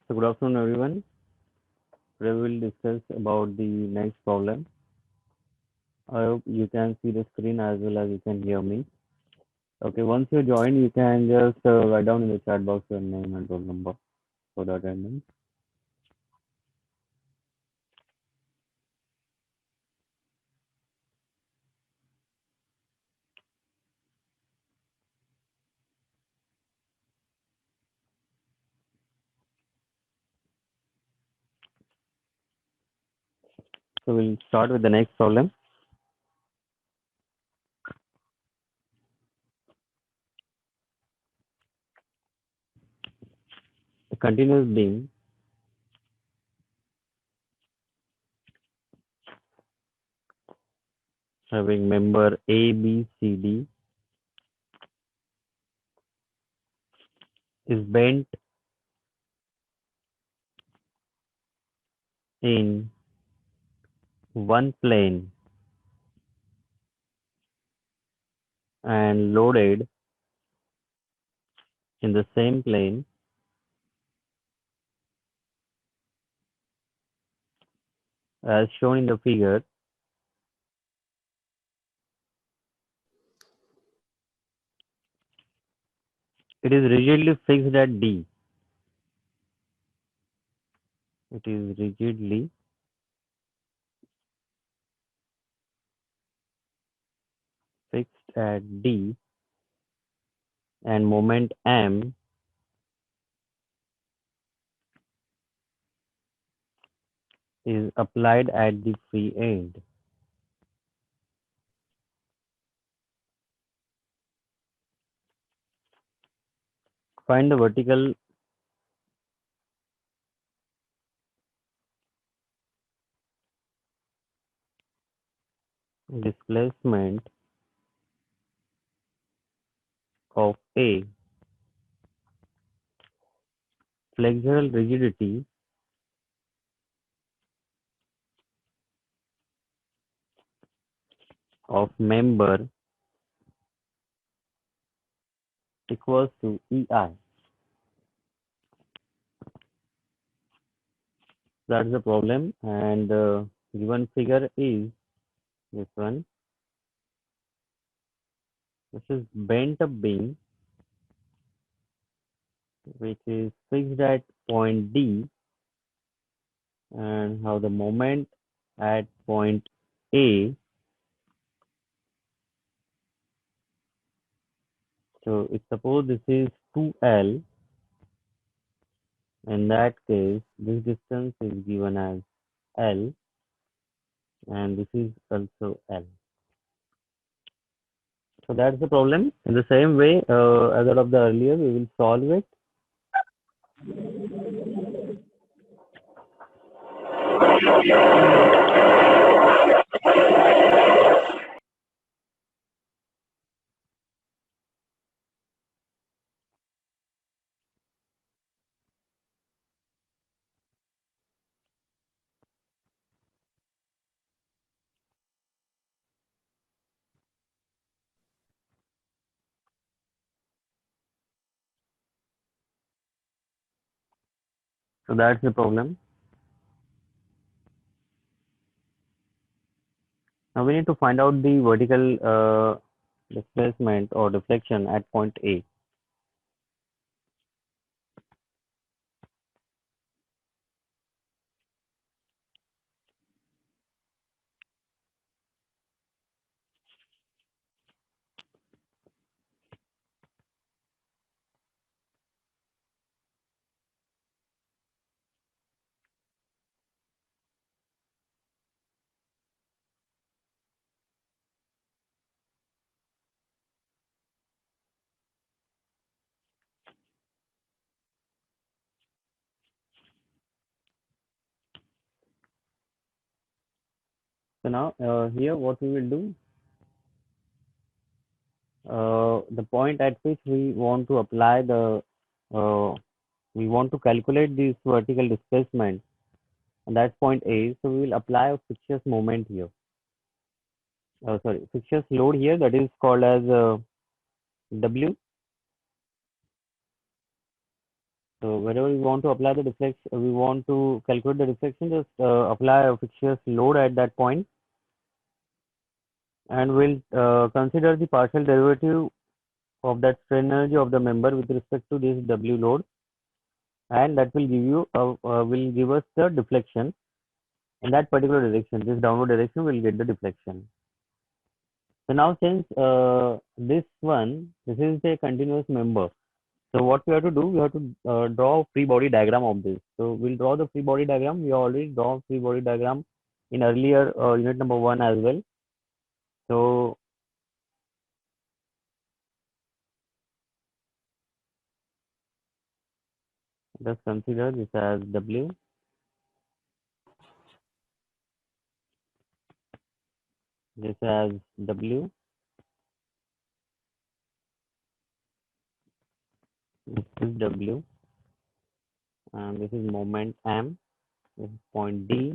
So good afternoon, everyone. Today we will discuss about the next problem. I hope you can see the screen as well as you can hear me. Okay, once you join, you can just write down in the chat box your name and roll number for the attendance. So we'll start with the next problem. A continuous beam having member A, B, C, D is bent in one plane and loaded in the same plane as shown in the figure. It is rigidly fixed at D. It is rigidly fixed at D and moment M is applied at the free end. Find the vertical displacement of A, flexural rigidity of member equals to EI. That's the problem, and given figure is this one. This is bent up beam which is fixed at point D and how the moment at point A. So if suppose this is 2L, in that case this distance is given as L and this is also L. So that's the problem. In the same way as out of the earlier, we will solve it. So that's the problem. Now we need to find out the vertical displacement or deflection at point A. So now here what we will do, the point at which we want to apply the, we want to calculate this vertical displacement, and that's point A. So we will apply a Fixture's moment here. Sorry, Fixture's load here, that is called as W. So wherever we want to apply the deflection, we want to calculate the deflection, just apply a fixture's load at that point, and we'll consider the partial derivative of that strain energy of the member with respect to this W load, and that will give you will give us the deflection in that particular direction. This downward direction will get the deflection. So now since this is a continuous member. So what we have to do, we have to draw a free body diagram of this. So we'll draw the free body diagram. We already draw free body diagram in earlier unit number 1 as well. So just consider this as W. This as W. This is W. And this is moment M. This is point D,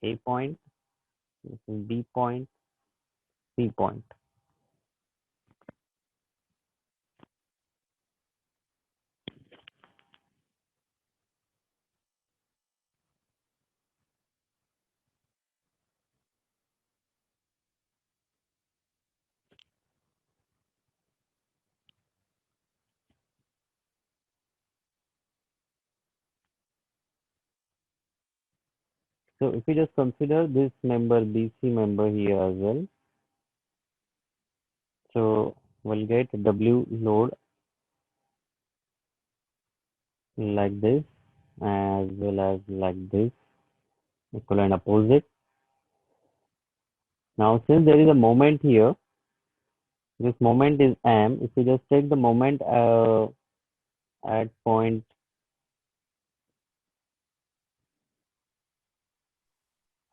A point. This is B point, C point. So if we just consider this member, BC member here as well. So we'll get W load like this as well as like this, equal and opposite. Now since there is a moment here, this moment is M. If we just take the moment at point,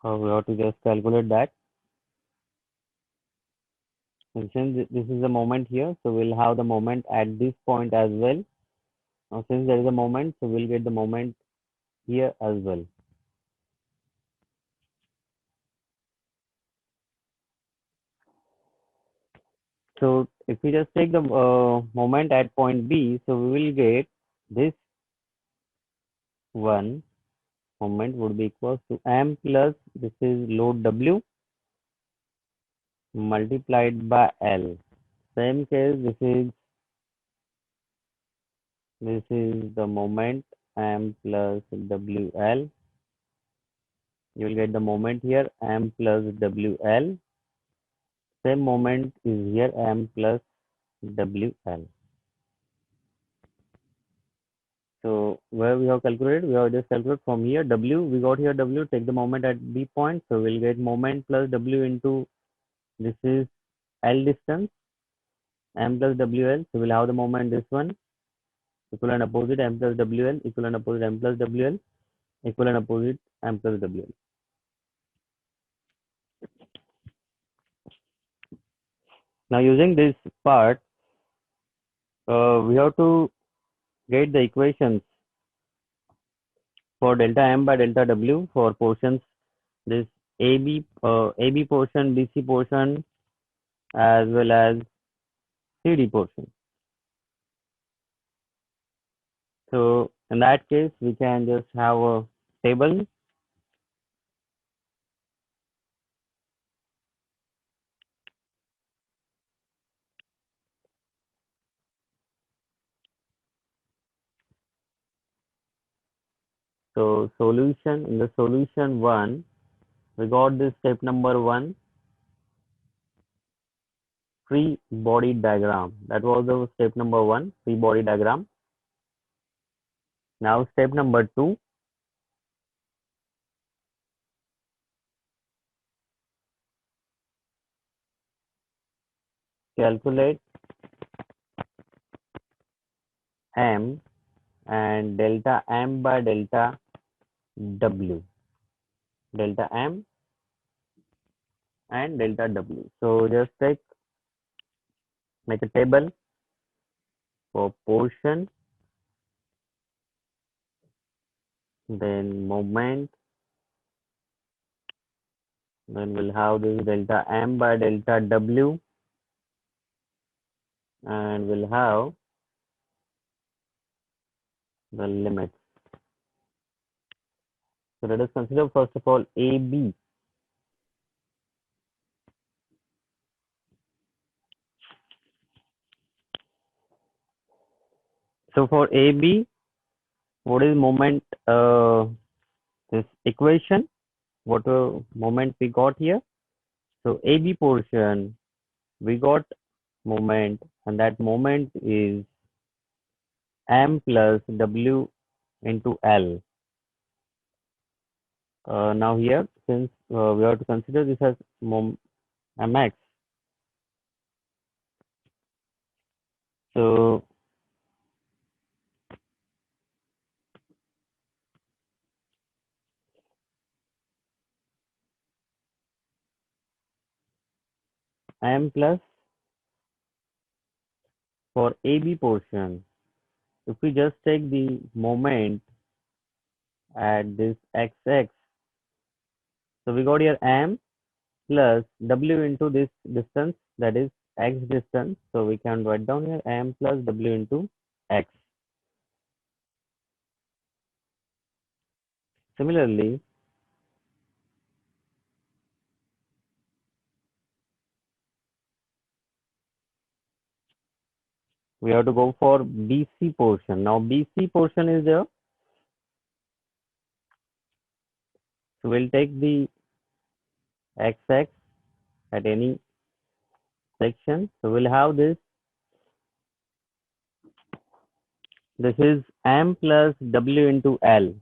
we have to just calculate that. And since this is the moment here, so we'll have the moment at this point as well. Now since there is a moment, so we'll get the moment here as well. So if we just take the moment at point B, so we will get this one moment would be equal to M plus this is load W multiplied by L. Same case, this is the moment M plus WL. You will get the moment here M plus WL. Same moment is here M plus WL. So where we have calculated, we have just calculated from here W. We got here W. Take the moment at B point. So we'll get moment plus W into this is L distance M plus WL. So we'll have the moment this one equal and opposite M plus WL equal and opposite M plus WL equal and opposite M plus WL. Now using this part, we have to get the equations for delta M by delta W for portions this AB portion, BC portion as well as CD portion. So in that case, we can just have a table. So solution, in the solution 1, we got this step number 1, free body diagram. That was the step number 1, free body diagram. Now step number 2, calculate M and delta M by delta W. Delta M and delta W. So just make a table for portion, then moment, then we'll have this delta M by delta W, and we'll have the limits. So let us consider first of all AB. So for AB, what is moment? This equation, what moment we got here? So AB portion, we got moment, and that moment is m plus w into L. Now here, since we have to consider this as mx, so m plus for AB portion, if we just take the moment at this xx, so we got here m plus w into this distance, that is x distance. So we can write down here m plus w into x. Similarly, we have to go for BC portion. Now BC portion is there. So we'll take the xx at any section. So we'll have this. This is m plus w into L.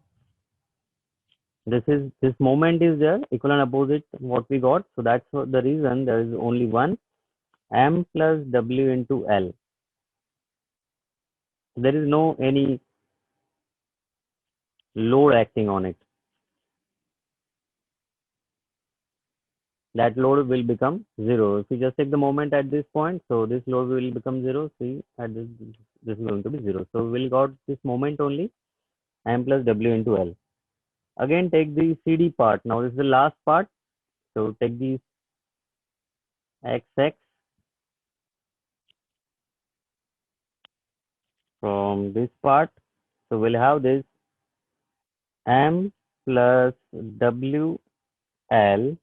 This moment is there, equal and opposite what we got. So that's the reason there is only one m plus w into L. There is no any load acting on it. That load will become zero. If you just take the moment at this point, so this load will become zero. See, at this is going to be zero. So we'll got this moment only m plus w into L. Again, take the CD part. Now this is the last part. So take the xx from this part. So we'll have this m plus w L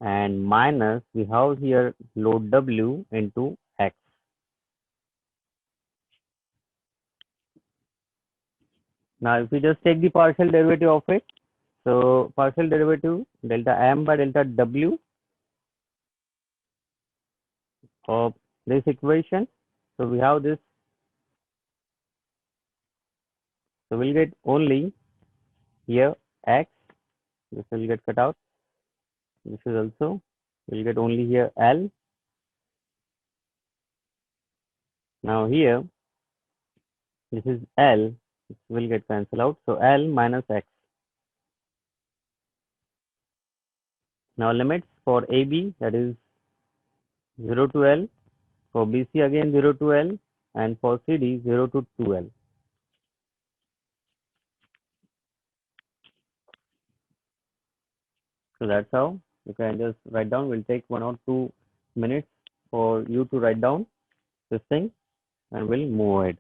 and minus we have here load W into X. Now if we just take the partial derivative of it, so partial derivative delta M by delta W of this equation. So we have this, so we'll get only here X, this will get cut out. This is also, we'll get only here L. Now here, this is L, this will get cancelled out. So L minus X. Now limits for AB, that is 0 to L, for BC again 0 to L, and for CD 0 to 2L. So that's how you can just write down. Will take 1 or 2 minutes for you to write down this thing, and we'll move ahead.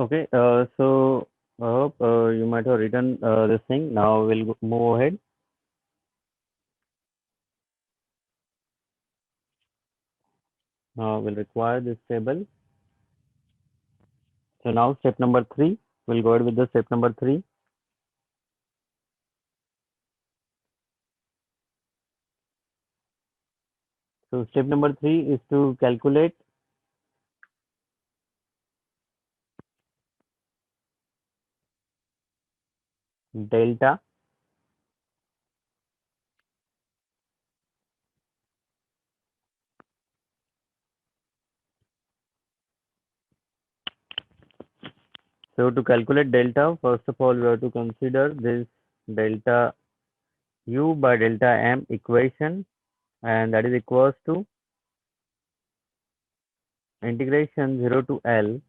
Okay, so I hope you might have written this thing. Now we'll move ahead. Now we'll require this table. So now step number 3. We'll go ahead with the step number 3. So step number 3 is to calculate delta So to calculate delta, first of all, we have to consider this delta U by delta M equation, and that is equals to integration 0 to L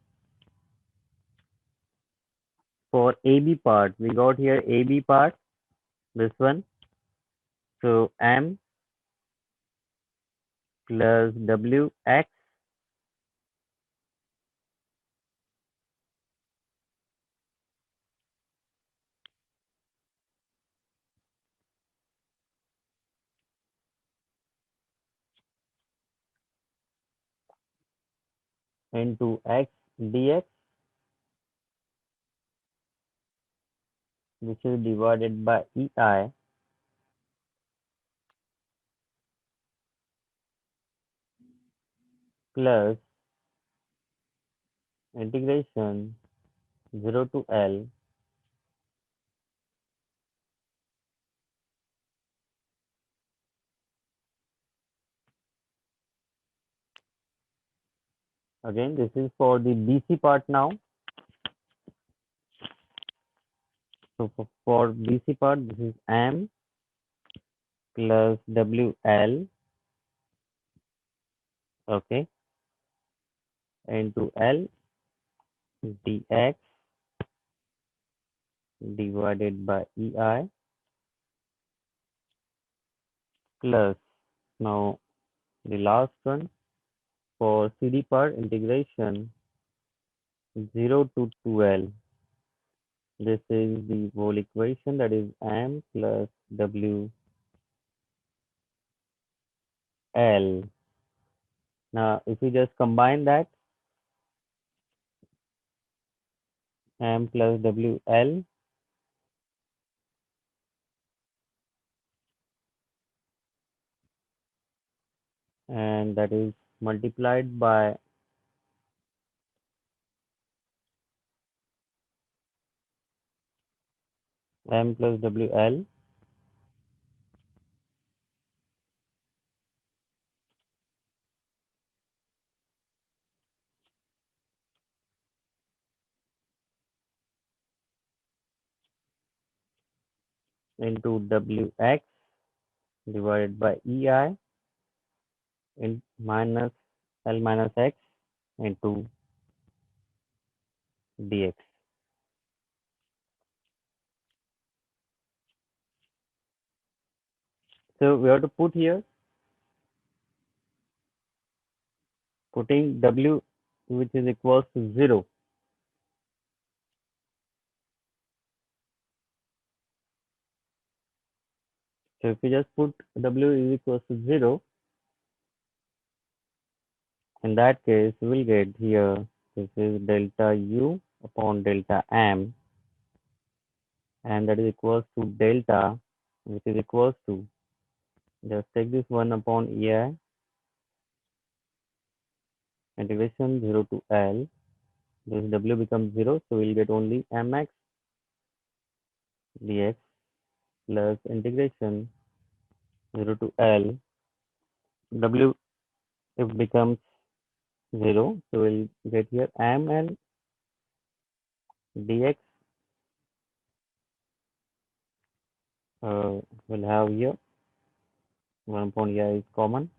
for AB part. We got here AB part, this one. So M plus WX into X dx, which is divided by EI plus integration 0 to L again. This is for the BC part now. So for BC part, this is M plus WL, okay, into L dx divided by EI plus, now the last one for CD part integration 0 to 2L. This is the whole equation, that is M plus WL. Now, if we just combine that, M plus WL, and that is multiplied by M plus WL into WX divided by EI in minus L minus X into DX. So we have to put here, putting W which is equals to 0. So if we just put W is equals to 0, in that case we will get here, this is delta U upon delta M, and that is equals to delta, which is equals to, just take this 1 upon EI, integration 0 to L, this W becomes 0, so we'll get only Mx dx plus integration 0 to L, W if becomes 0, so we'll get here Ml dx, we'll have here 1 upon EI is common,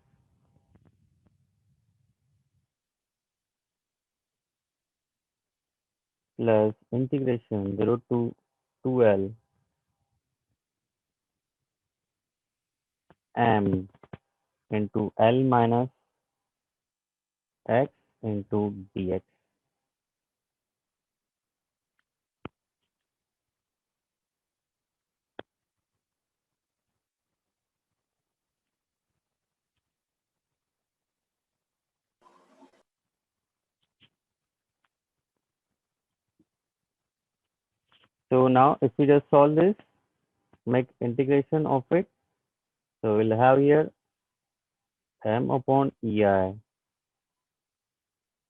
plus integration 0 to 2L M into L minus X into dx. So now if we just solve this, make integration of it, so we'll have here M upon EI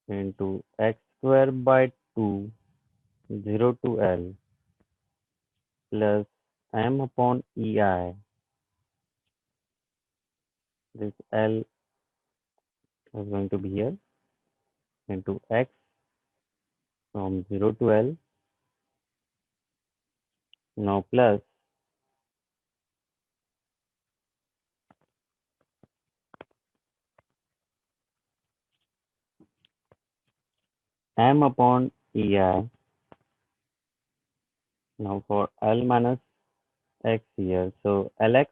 into X square by 2 0 to L plus M upon EI, this L is going to be here, into X from 0 to L, now plus M upon EI, now for L minus X here, so Lx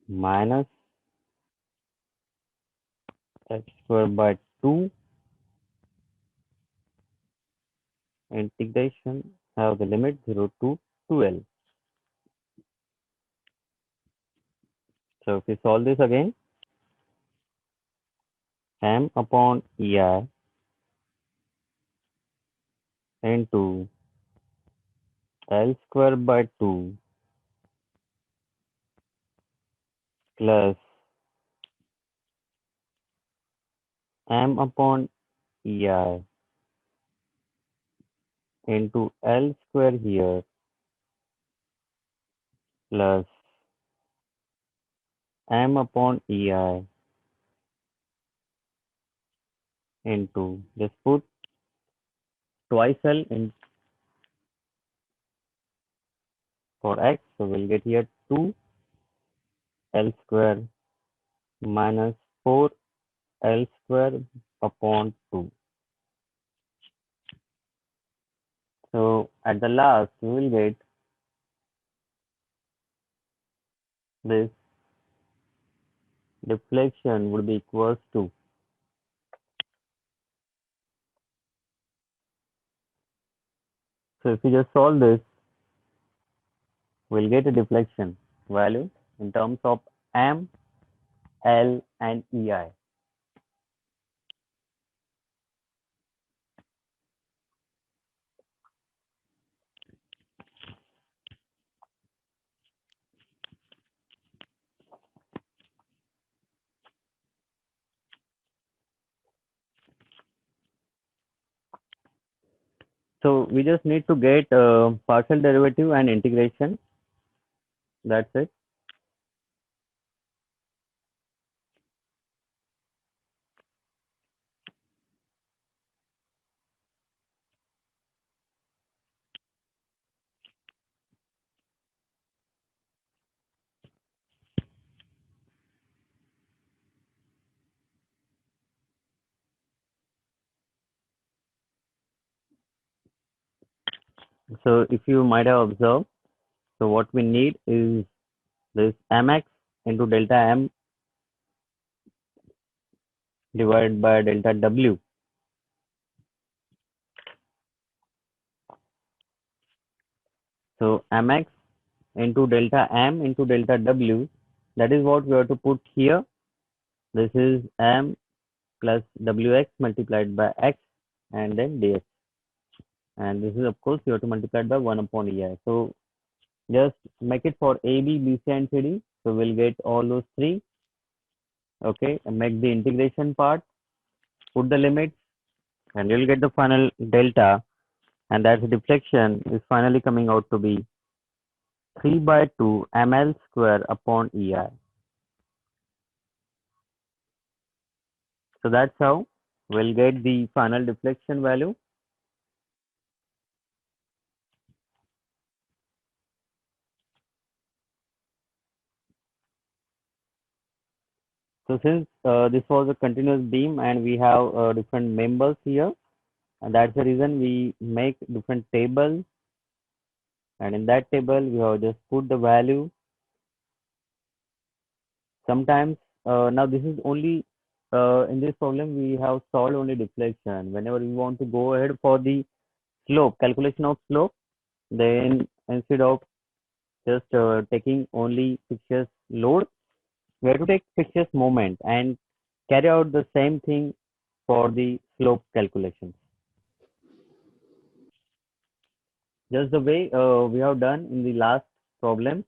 minus X square by 2 integration have the limit 0 to 2L. So if we solve this again, M upon EI into L square by 2 plus M upon EI into L square here plus M upon EI into, just put twice L in for X, so we'll get here 2 L square minus 4 L square upon 2. So So at the last, we will get this deflection would be equals to. So if you just solve this, we'll get a deflection value in terms of M, L, and EI. So we just need to get partial derivative and integration. That's it. So if you might have observed, so what we need is this mx into delta m divided by delta w. So mx into delta m into delta w, that is what we have to put here. This is m plus wx multiplied by x and then dx. And this is, of course, you have to multiply it by 1 upon EI. So just make it for AB, BC, and CD. So we'll get all those three. Okay, and make the integration part, put the limits, and you'll get the final delta. And that deflection is finally coming out to be 3 by 2 ml square upon EI. So that's how we'll get the final deflection value. So since this was a continuous beam and we have different members here, and that's the reason we make different tables. And in that table, we have just put the value. Sometimes, now this is only, in this problem, we have solved only deflection. Whenever we want to go ahead for the slope, calculation of slope, then instead of just taking only fixtures load, we have to take fixtures moment and carry out the same thing for the slope calculations. Just the way we have done in the last problem,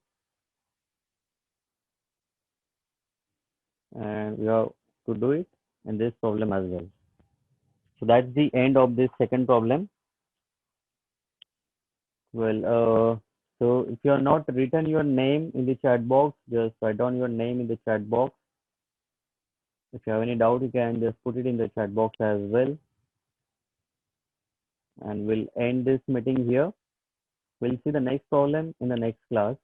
and we have to do it in this problem as well. So that's the end of this second problem. Well, so if you are not written your name in the chat box, just write down your name in the chat box. If you have any doubt, you can just put it in the chat box as well. And we'll end this meeting here. We'll see the next problem in the next class.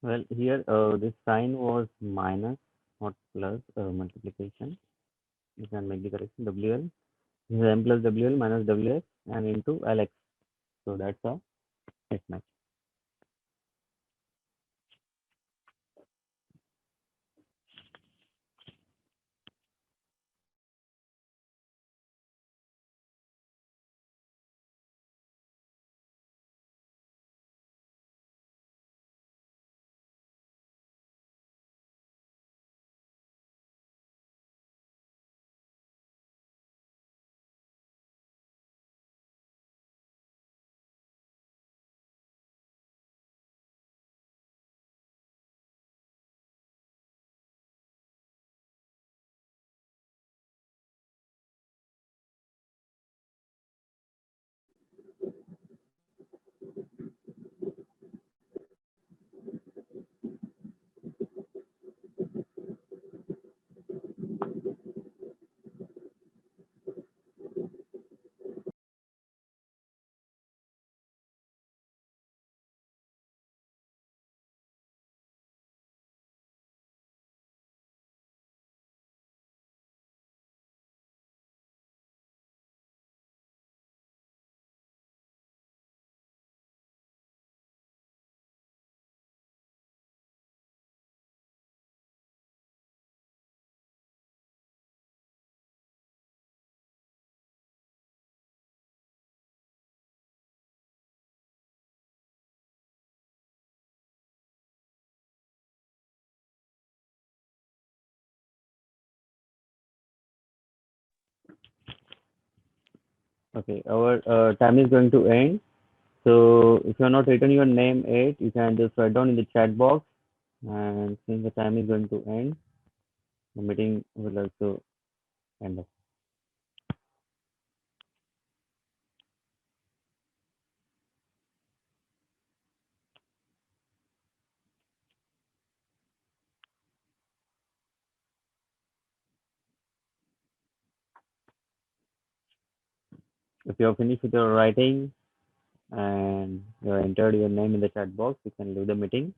Well, here this sign was minus, not plus, multiplication. You can make the correction. WL. This is M plus WL minus WS and into LX. So that's a mismatch. Okay, our time is going to end. So if you're not written your name yet, you can just write down in the chat box. And since the time is going to end, the meeting will also end up. If you're finished with your writing and you entered your name in the chat box, you can leave the meeting.